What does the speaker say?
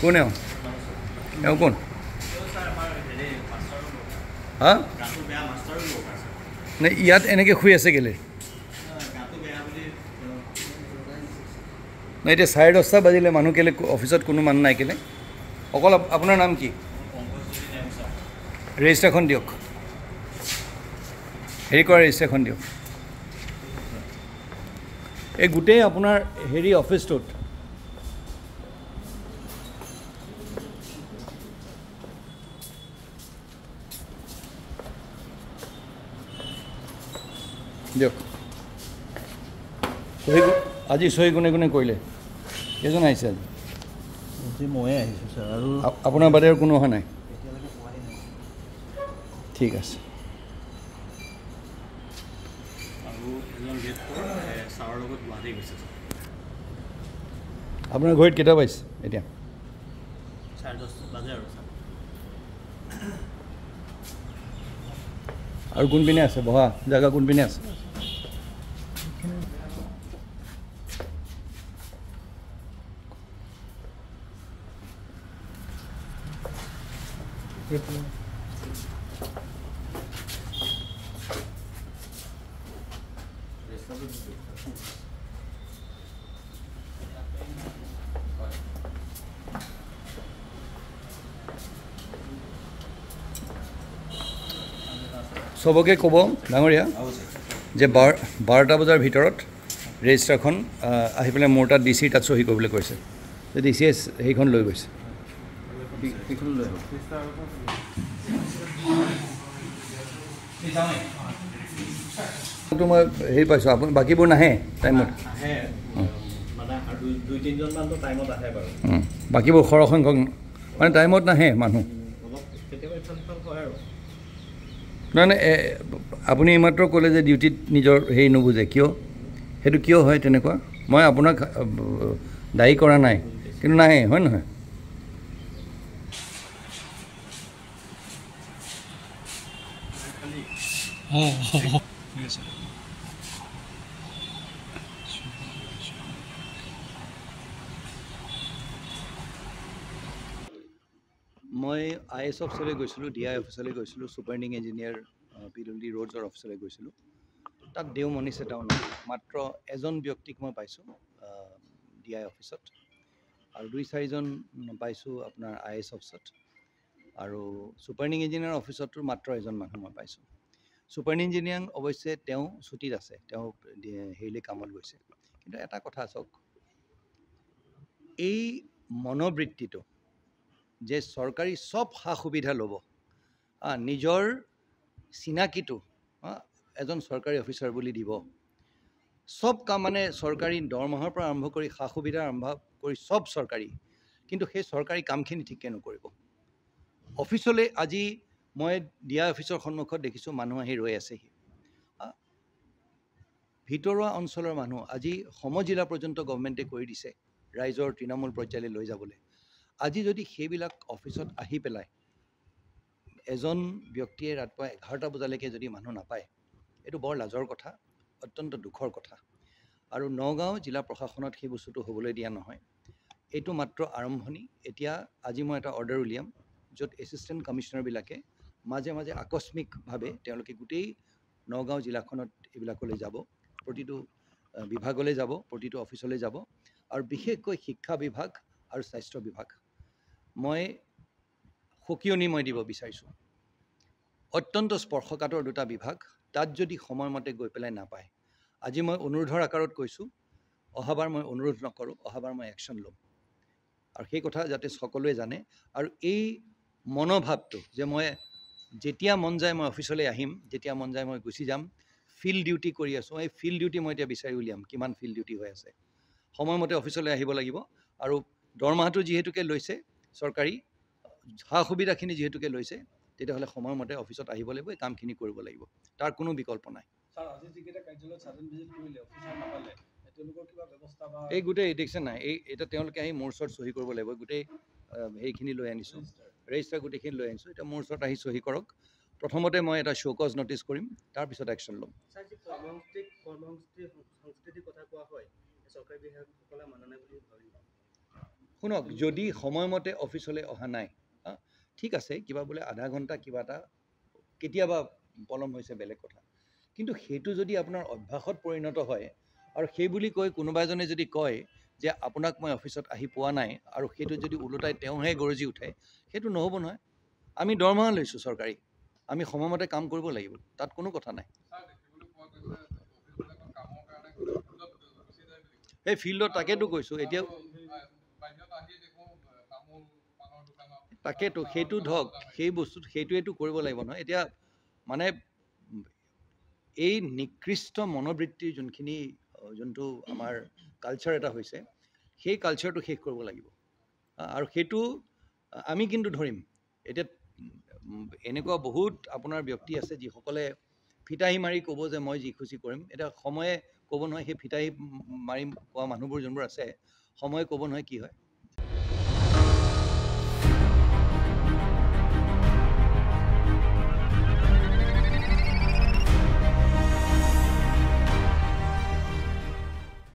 কোন কোন হা নে ইয়াত এনেকৈ শুই আছে কেলে নাই এতিয়া 10:30 বাজিলে মানুহ কেলে অফিচত কোনো মানুহ নাই কেলে অকল আপোনাৰ নাম কি ৰেজিষ্টাৰখন দিয়ক হেৰি কৰা ৰেজিষ্টাৰখন দিয়ক এই গোটেই আপোনাৰ হেৰি অফিচটোত দিয়ক আজি চহী কোনে কোনে কৰিলে কেইজন আহিছে আজি ময়ে আহিছোঁ ছাৰ আৰু আপোনাৰ বাদে আৰু কোনো অহা নাই ঠিক আছে আপোনাৰ ঘৰত কেইটা পাইছে এতিয়া 10:30 বাজে আৰু কোনপিনে আছে বহা জেগা কোনপিনে আছে সবকে ক'ব ডাঙৰীয়া যে 12টা বজাৰ ভিতৰত ৰেজিষ্টাৰখন আহি পেলাই মোৰ তাত ডিচিৰ তাত চহী কৰিবলৈ কৈছে ডি চি এছ সেইখন লৈ গৈছে মই হেৰি পাইছোঁ আপুনি বাকীবোৰ নাহে টাইমত বাকীবোৰ সৰহসংখ্যক মানে টাইমত নাহে মানুহ নাই নাই আপুনি এইমাত্ৰ ক'লে যে ডিউটিত নিজৰ হেৰি নুবুজে কিয় সেইটো কিয় হয় তেনেকুৱা মই আপোনাক দায়ী কৰা নাই কিন্তু নাহে হয় নহয় মই IS অফিচলৈ গৈছিলোঁ DI অফিচলৈ গৈছিলোঁ ছুপাৰিণ্ডিং ইঞ্জিনিয়াৰ PWD ৰোডছৰ অফিচলৈ গৈছিলোঁ তাত দেও মনিছে টাউন মাত্ৰ এজন ব্যক্তিক মই পাইছোঁ DI অফিচত আৰু 2-4জন পাইছোঁ আপোনাৰ IS অফিচত আৰু ছুপাৰিণ্ডিং ইঞ্জিনিয়াৰ অফিচতো মাত্ৰ এজন মানুহ মই পাইছোঁ ছুপাৰিণ্ডিং ইঞ্জিনিয়াৰ অৱশ্যে তেওঁ ছুটিত আছে তেওঁ হেৰিলৈ কামত গৈছে কিন্তু এটা কথা চাওক এই মনোবৃত্তিটো যে চৰকাৰী সব সা সুবিধা ল'ব নিজৰ চিনাকিটো এজন চৰকাৰী অফিচাৰ বুলি দিব সব কাম মানে চৰকাৰী দৰমহাৰ পৰা আৰম্ভ কৰি সা সুবিধা আৰম্ভ কৰি সব চৰকাৰী কিন্তু সেই চৰকাৰী কামখিনি ঠিককৈ নকৰিব অফিচলৈ আজি মই DI অফিচৰ সন্মুখত দেখিছোঁ মানুহ আহি ৰৈ আছেহি ভিতৰুৱা অঞ্চলৰ মানুহ আজি সমজিলা পৰ্যন্ত গভৰ্ণমেণ্টে কৰি দিছে ৰাইজৰ তৃণমূল পৰ্যায়লৈ লৈ যাবলৈ আজি যদি সেইবিলাক অফিচত আহি পেলাই এজন ব্যক্তিয়ে ৰাতিপুৱা 11টা বজালৈকে যদি মানুহ নাপায় এইটো বৰ লাজৰ কথা অত্যন্ত দুখৰ কথা আৰু নগাঁও জিলা প্ৰশাসনত সেই বস্তুটো হ'বলৈ দিয়া নহয় এইটো মাত্ৰ আৰম্ভণি এতিয়া আজি মই এটা অৰ্ডাৰ উলিয়াম য'ত এছিষ্টেণ্ট কমিশ্যনাৰবিলাকে মাজে মাজে আকস্মিকভাৱে তেওঁলোকে গোটেই নগাঁও জিলাখনত এইবিলাকলৈ যাব প্ৰতিটো বিভাগলৈ যাব প্ৰতিটো অফিচলৈ যাব আৰু বিশেষকৈ শিক্ষা বিভাগ আৰু স্বাস্থ্য বিভাগ মই সকিয়নি মই দিব বিচাৰিছোঁ অত্যন্ত স্পৰ্শকাতৰ দুটা বিভাগ তাত যদি সময়মতে গৈ পেলাই নাপায় আজি মই অনুৰোধৰ আকাৰত কৈছোঁ অহাবাৰ মই অনুৰোধ নকৰোঁ অহাবাৰ মই একশ্যন ল'ম আৰু সেই কথা যাতে সকলোৱে জানে আৰু এই মনোভাৱটো যে মই যেতিয়া মন যায় মই অফিচলৈ আহিম যেতিয়া মন যায় মই গুচি যাম ফিল্ড ডিউটি কৰি আছোঁ এই ফিল্ড ডিউটি মই এতিয়া বিচাৰি উলিয়াম কিমান ফিল্ড ডিউটি হৈ আছে সময়মতে অফিচলৈ আহিব লাগিব আৰু দৰমহাটো যিহেতুকে লৈছে চৰকাৰী সা সুবিধাখিনি যিহেতুকে লৈছে তেতিয়াহ'লে সময়মতে অফিচত আহিব লাগিব এই কামখিনি কৰিব লাগিব তাৰ কোনো বিকল্প নাই এই গোটেই দেখিছে নাই এটা তেওঁলোকে আহি মোৰ ওচৰত চহী কৰিব লাগিব গোটেই সেইখিনি লৈ আনিছোঁ ৰেজিষ্টাৰ গোটেইখিনি লৈ আনিছোঁ এতিয়া মোৰ ওচৰত আহি চহী কৰক প্ৰথমতে মই এটা শ্ব'কজ ন'টিছ কৰিম, তাৰপিছত একশ্যন ল'ম। স্যাৰ, যি সংস্কৃতিৰ কথা কোৱা হয়, চৰকাৰী বিষয়াসকলে মানা নাই বুলি ভাবি? শুনক, যদি সময়মতে অফিচলৈ অহা নাই, ঠিক আছে, কিবা বোলে আধা ঘণ্টা কিবা এটা কেতিয়াবা পলম হৈছে বেলেগ কথা, কিন্তু সেইটো যদি আপোনাৰ অভ্যাসত পৰিণত হয় আৰু সেই বুলি কৈ কোনোবা এজনে যদি কয় যে আপোনাক মই অফিচত আহি পোৱা নাই আৰু সেইটো যদি ওলোটাই তেওঁহে গৰজি উঠে, সেইটো নহ'ব নহয়। আমি দৰমহা লৈছোঁ চৰকাৰী, আমি সময়মতে কাম কৰিব লাগিব, তাত কোনো কথা নাই। এই ফিল্ডত তাকেতো কৈছোঁ, এতিয়া তাকেতো সেইটো ধৰক সেই বস্তুটো সেইটোৱেতো কৰিব লাগিব নহয়। এতিয়া মানে এই নিকৃষ্ট মনোবৃত্তিৰ যোনটো আমাৰ কালচাৰ এটা হৈছে, সেই কালচাৰটো শেষ কৰিব লাগিব। আৰু সেইটো আমি কিন্তু ধৰিম। এতিয়া এনেকুৱা বহুত আপোনাৰ ব্যক্তি আছে যিসকলে ফিতাহী মাৰি ক'ব যে মই যি খুচি কৰিম। এতিয়া সময়ে ক'ব নহয় সেই ফিতাহী মাৰি কোৱা মানুহবোৰ যোনবোৰ আছে, সময়ে ক'ব নহয় কি হয়।